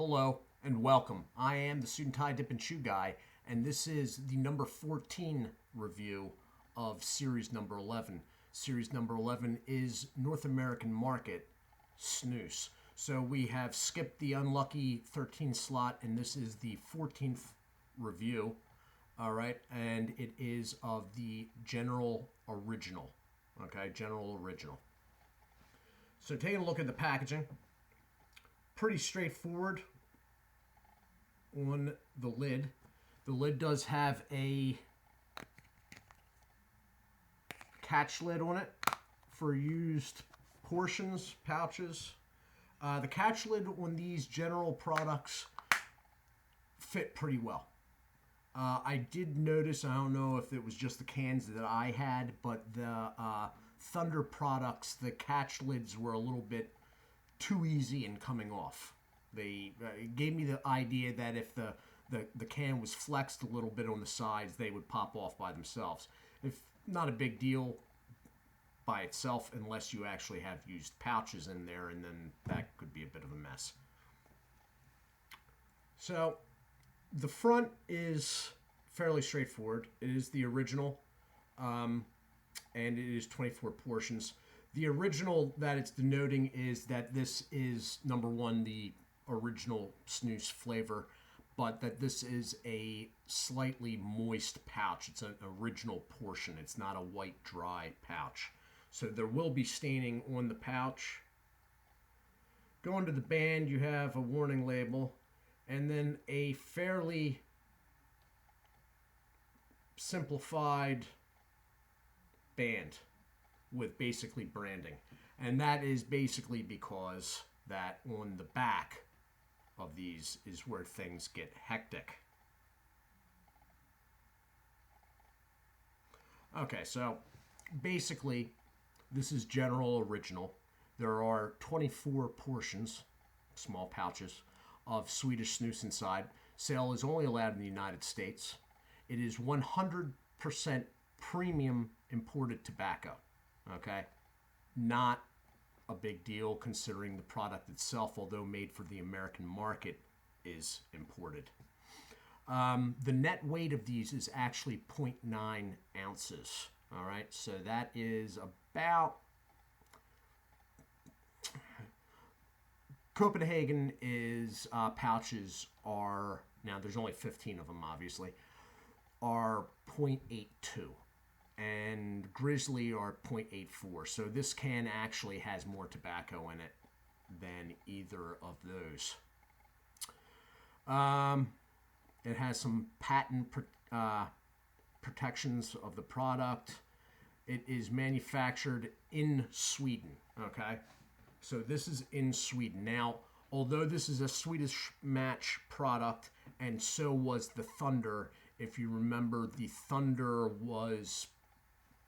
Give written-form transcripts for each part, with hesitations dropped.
Hello and welcome. I am the Suit&Tie Dip&Chew Guy, and this is the number 14 review of series number 11. Series number 11 is North American Market Snus. So we have skipped the unlucky 13 slot, and this is the 14th review. All right, and it is of the General Original. Okay, General Original. So taking a look at the packaging, pretty straightforward on the lid. The lid does have a catch lid on it for used portions, pouches. The catch lid on these General products fit pretty well. I did notice, I don't know if it was just the cans that I had, but the Thunder products, the catch lids were a little bit too easy in coming off. They gave me the idea that if the can was flexed a little bit on the sides, they would pop off by themselves. If not a big deal by itself, unless you actually have used pouches in there, and then that could be a bit of a mess. So the front is fairly straightforward. It is the original, and it is 24 portions. The original that it's denoting is that this is, number one, the original snus flavor, but that this is a slightly moist pouch. It's an original portion. It's not a white, dry pouch. So there will be staining on the pouch. Going to the band, you have a warning label, and then a fairly simplified band with basically branding. And that is basically because that on the back of these is where things get hectic. Okay, so basically this is General Original. There are 24 portions, small pouches, of Swedish snus inside. Sale is only allowed in the United States. It is 100% premium imported tobacco. Okay, not a big deal considering the product itself, although made for the American market, is imported. The net weight of these is actually 0.9 ounces. All right, so that is about Copenhagen is pouches are, now there's only 15 of them obviously, are 0.82. And Grizzly are 0.84. So this can actually has more tobacco in it than either of those. It has some patent protections of the product. It is manufactured in Sweden. Okay, so this is in Sweden. Now, although this is a Swedish Match product, and so was the Thunder. If you remember, the Thunder was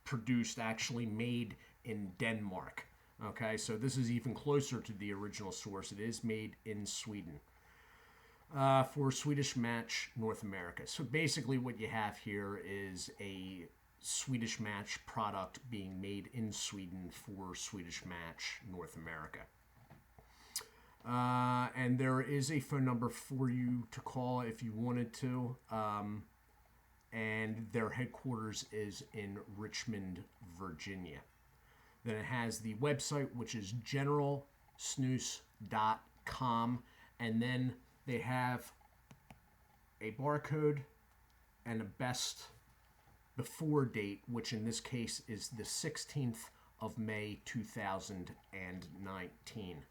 produced, actually made in Denmark. Okay, so this is even closer to the original source. It is made in Sweden for Swedish Match North America. So basically what you have here is a Swedish Match product being made in Sweden for Swedish Match North America. And there is a phone number for you to call if you wanted to. And their headquarters is in Richmond, Virginia. Then it has the website, which is generalsnus.com, and then they have a barcode and a best before date, which in this case is the 16th of May 2019.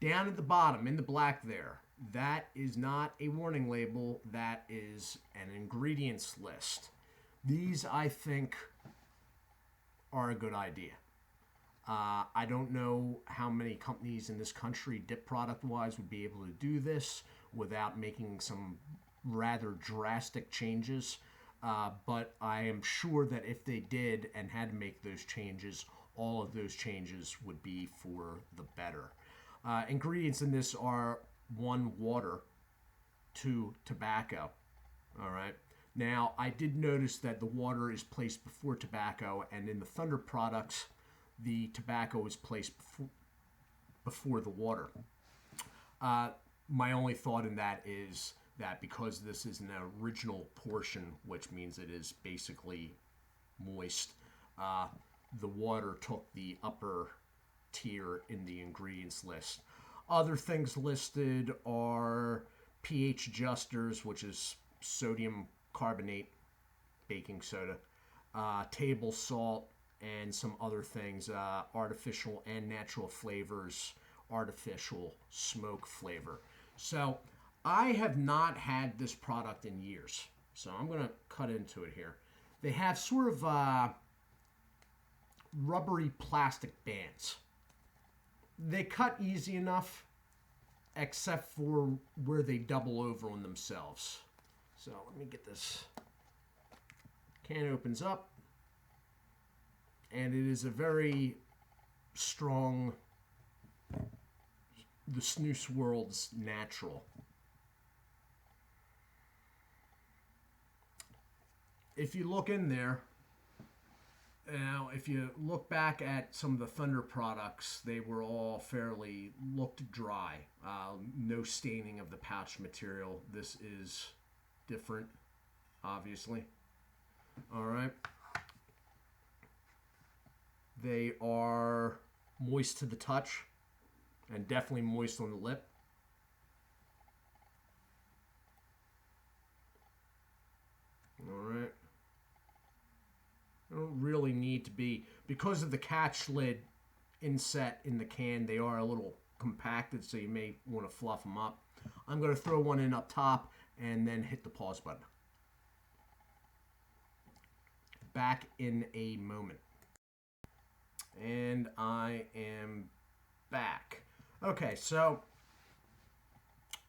Down at the bottom in the black there, that is not a warning label, that is an ingredients list. These, I think, are a good idea. I don't know how many companies in this country, dip product-wise, would be able to do this without making some rather drastic changes. But I am sure that if they did and had to make those changes, all of those changes would be for the better. Ingredients in this are 1, water, 2, tobacco. All right. Now, I did notice that the water is placed before tobacco, and in the Thunder products, the tobacco is placed before the water. my only thought in that is that because this is an original portion, which means it is basically moist, the water took the upper tier in the ingredients list. Other things listed are pH adjusters, which is sodium carbonate, baking soda, table salt, and some other things, artificial and natural flavors, artificial smoke flavor. So I have not had this product in years. So I'm going to cut into it here. They have sort of rubbery plastic bands. They cut easy enough, except for where they double over on themselves. So let me get this. Can opens up, and it is a very strong, the Snus World's natural. If you look in there, now if you look back at some of the Thunder products, they were all fairly looked dry. No staining of the pouch material. This is different, obviously. All right. They are moist to the touch and definitely moist on the lip. All right. They don't really need to be, because of the catch lid inset in the can, they are a little compacted, so you may want to fluff them up. I'm going to throw one in up top and then hit the pause button. Back in a moment. And I am back. Okay, so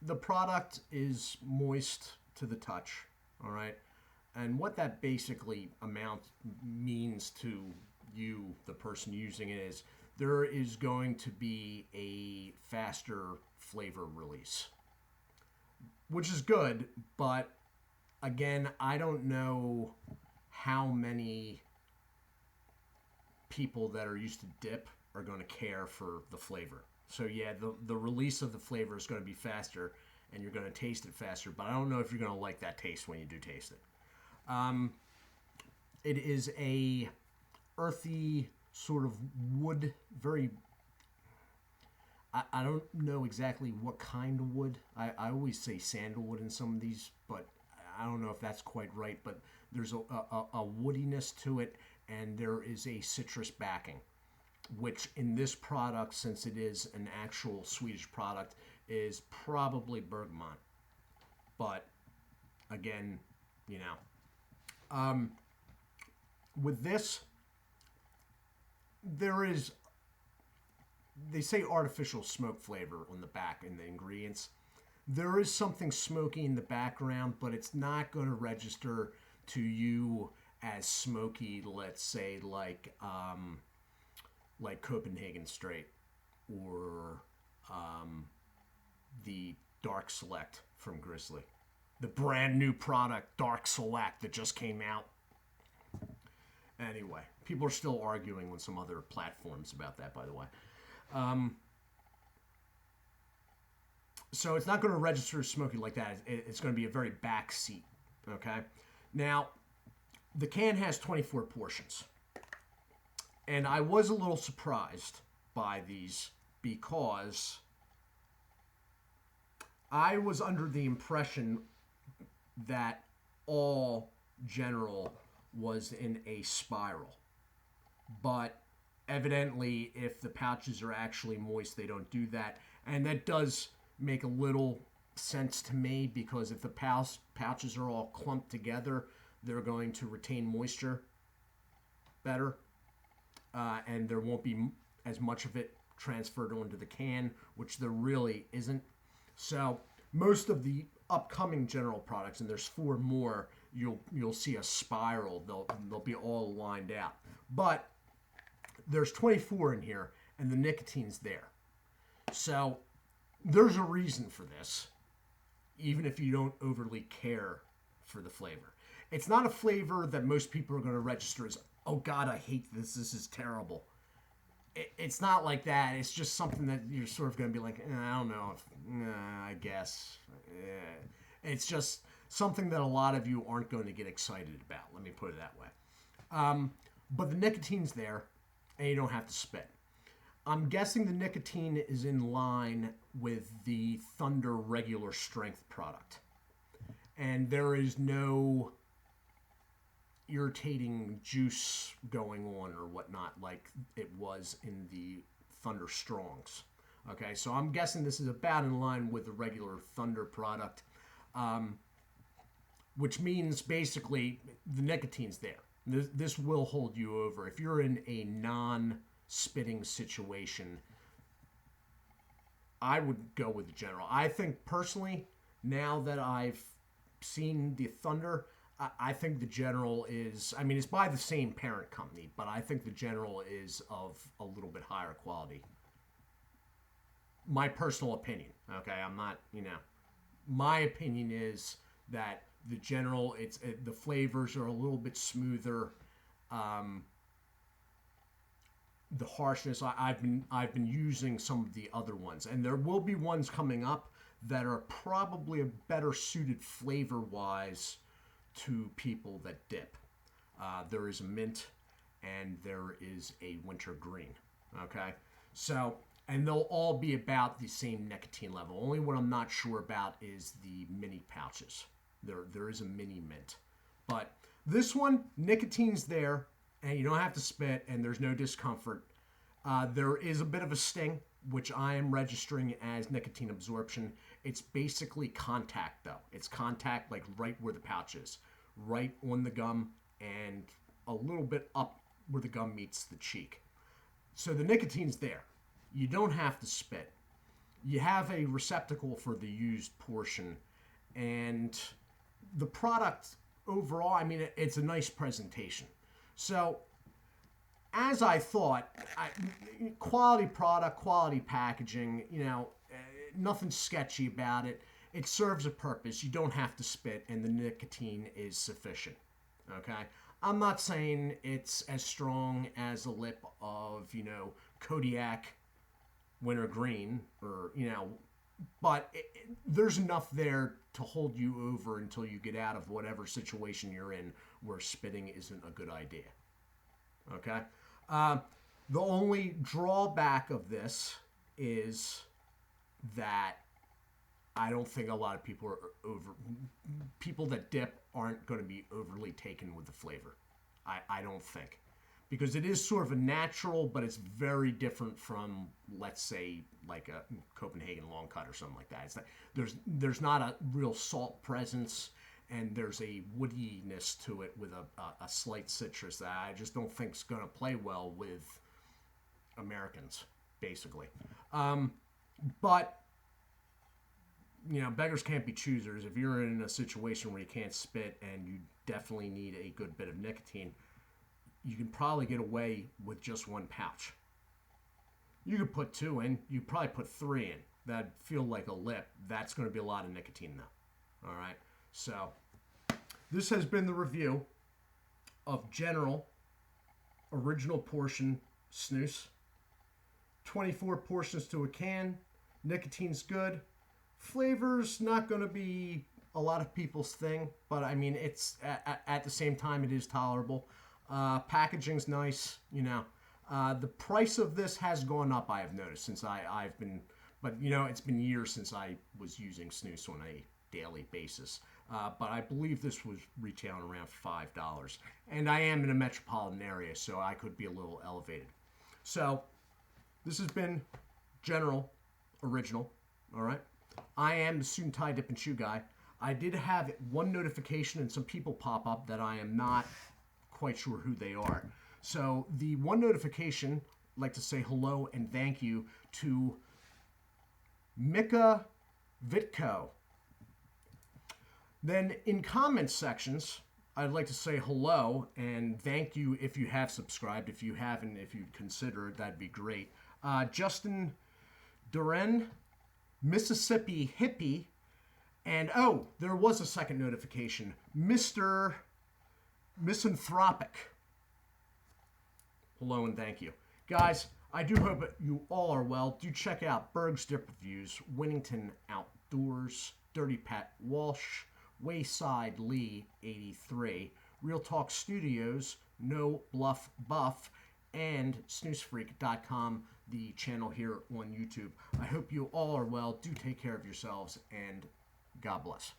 the product is moist to the touch, all right? And what that basically means to you, the person using it, is there is going to be a faster flavor release, which is good, but again, I don't know how many people that are used to dip are going to care for the flavor. So yeah, the release of the flavor is going to be faster and you're going to taste it faster, but I don't know if you're going to like that taste when you do taste it. It is a earthy sort of wood, very, I don't know exactly what kind of wood. I always say sandalwood in some of these, but I don't know if that's quite right, but there's a woodiness to it, and there is a citrus backing, which in this product, since it is an actual Swedish product, is probably bergamot. But again, you know, with this, there is, they say artificial smoke flavor on the back in the ingredients. There is something smoky in the background, but it's not going to register to you as smoky, let's say, like Copenhagen Straight or the Dark Select from Grizzly. The brand new product, Dark Select, that just came out. Anyway, people are still arguing on some other platforms about that, by the way. So it's not going to register as smoky like that. It's going to be a very back seat, okay? Now, the can has 24 portions. And I was a little surprised by these because I was under the impression that all General was in a spiral. But evidently, if the pouches are actually moist, they don't do that. And that does make a little sense to me, because if the pouches are all clumped together, they're going to retain moisture better. And there won't be as much of it transferred onto the can, which there really isn't. So most of the upcoming General products, and there's 4 more, you'll see a spiral. They'll be all lined out. But there's 24 in here, and the nicotine's there. So there's a reason for this, even if you don't overly care for the flavor. It's not a flavor that most people are going to register as, oh God, I hate this. This is terrible. it's not like that. It's just something that you're sort of going to be like, I don't know, I guess. It's just something that a lot of you aren't going to get excited about. Let me put it that way. But the nicotine's there, and you don't have to spit. I'm guessing the nicotine is in line with the Thunder regular strength product. And there is no irritating juice going on or whatnot like it was in the Thunder Strongs. Okay, so I'm guessing this is about in line with the regular Thunder product, which means basically the nicotine's there. This will hold you over. If you're in a non-spitting situation, I would go with the General. I think personally, now that I've seen the Thunder, I think the General is, I mean, it's by the same parent company, but I think the General is of a little bit higher quality. My personal opinion, okay? I'm not, my opinion is that the General, the flavors are a little bit smoother. The harshness, I've been using some of the other ones, and there will be ones coming up that are probably a better suited flavor-wise to people that dip. There is a mint and there is a winter green. Okay, so and they'll all be about the same nicotine level. Only what I'm not sure about is the mini pouches. There is a mini mint, but this one, nicotine's there, and you don't have to spit, and there's no discomfort. There is a bit of a sting, which I am registering as nicotine absorption. It's basically contact, though. It's contact like right where the pouch is, right on the gum, and a little bit up where the gum meets the cheek. So the nicotine's there. You don't have to spit. You have a receptacle for the used portion, and the product overall, I mean, it's a nice presentation. So, as I thought, quality product, quality packaging, nothing sketchy about it. It serves a purpose. You don't have to spit, and the nicotine is sufficient. Okay? I'm not saying it's as strong as a lip of, Kodiak Winter Green, or, but there's enough there to hold you over until you get out of whatever situation you're in where spitting isn't a good idea. Okay? The only drawback of this is that I don't think a lot of people that dip aren't going to be overly taken with the flavor. I don't think. Because it is sort of a natural, but it's very different from, let's say, like a Copenhagen long cut or something like that. It's not, there's not a real salt presence, and there's a woodiness to it with a slight citrus that I just don't think is going to play well with Americans, basically. But, beggars can't be choosers. If you're in a situation where you can't spit and you definitely need a good bit of nicotine, you can probably get away with just one pouch. You could put 2 in. You probably put 3 in. That'd feel like a lip. That's going to be a lot of nicotine, though. All right? So, this has been the review of General Original Portion Snus. 24 portions to a can. Nicotine's good. Flavor's not going to be a lot of people's thing, but I mean, it's at the same time, it is tolerable. Packaging's nice, The price of this has gone up, I have noticed, since I've been, but it's been years since I was using Snus on a daily basis. But I believe this was retailing around $5. And I am in a metropolitan area, so I could be a little elevated. So, this has been General Original, all right? I am the Suit&Tie Dip&ChewGuy. I did have one notification and some people pop up that I am not quite sure who they are. So the one notification, I'd like to say hello and thank you to Mika Vitko. Then in comment sections, I'd like to say hello and thank you if you have subscribed. If you haven't, if you'd consider it, that'd be great. Justin Duren, Mississippi Hippie, and there was a second notification, Mr. Misanthropic. Hello and thank you. Guys, I do hope that you all are well. Do check out Berg's Dip Reviews, Winnington Outdoors, Dirty Pat Walsh, Wayside Lee 83, Real Talk Studios, No Bluff Buff, and snoozefreak.com, the channel here on YouTube. I hope you all are well. Do take care of yourselves, and God bless.